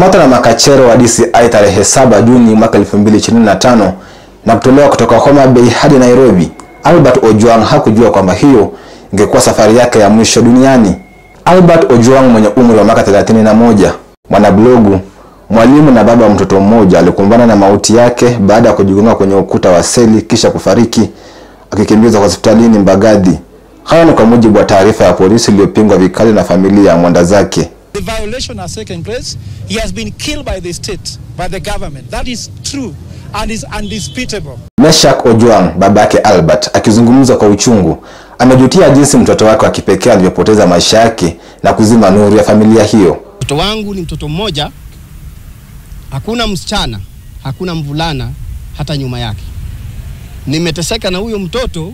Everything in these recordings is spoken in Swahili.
Alikamatwa na makachero wa DCI tarehe 7 Juni mwaka 2025 na kutolewa kutoka Homa Bay hadi Nairobi. Albert Ojwang hakujua kwamba hiyo ingekuwa safari yake ya mwisho duniani. Albert Ojwang mwenye umri wa miaka 31, mwanablogu, mwalimu na baba wa mtoto mmoja, alikumbana na mauti yake baada ya kujigonga kwenye ukuta wa seli kisha kufariki akikimbizwa hospitalini Mbagathi. Haya ni kwa mujibu wa taarifa ya polisi iliyopingwa vikali na familia ya mwenda zake. The violation has taken place. He has been killed by the state, by the government. That is true and is undisputable. Meshak Ojwang, babake Albert, akizungumza kwa uchungu, amejutia jinsi mtoto wake wa kipekee alivyopoteza maisha yake na kuzima nuru ya familia hiyo. Mtoto wangu ni mtoto mmoja. Hakuna msichana, hakuna mvulana hata nyuma yake. Nimeteseka na huyo mtoto.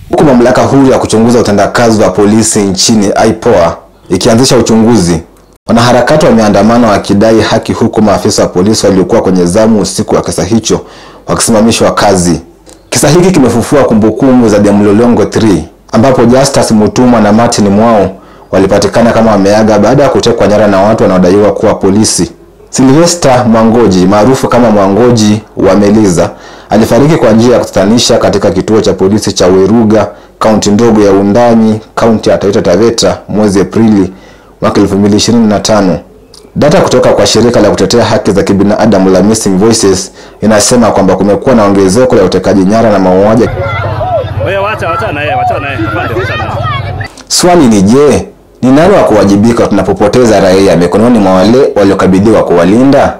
Huku mamlaka huru ya kuchunguza utendakazi wa polisi nchini IPOA ikianzisha uchunguzi, wanaharakati wameandamana wakidai haki, huku maafisa wa polisi waliokuwa kwenye zamu usiku wa kisa hicho wakisimamishwa kazi. Kisa hiki kimefufua kumbukumbu za Demlolongo 3 ambapo Justus Mutumwa na Martin Mwao walipatikana kama wameaga baada ya kutekwa nyara na watu wanaodaiwa kuwa polisi. Sylvester Mwangoji, maarufu kama Mwangoji wa Meliza, alifariki kwa njia ya kutatanisha katika kituo cha polisi cha Weruga, kaunti ndogo ya Undanyi, kaunti ya Taita Taveta mwezi Aprili mwaka 2025. Data kutoka kwa shirika la kutetea haki za kibinadamu la Missing Voices inasema kwamba kumekuwa na ongezeko la utekaji nyara na mauaji. Wewe wacha naye. Swali ni je, ni nani wa kuwajibika tunapopoteza raia mikononi mwa wale waliokabidhiwa kuwalinda?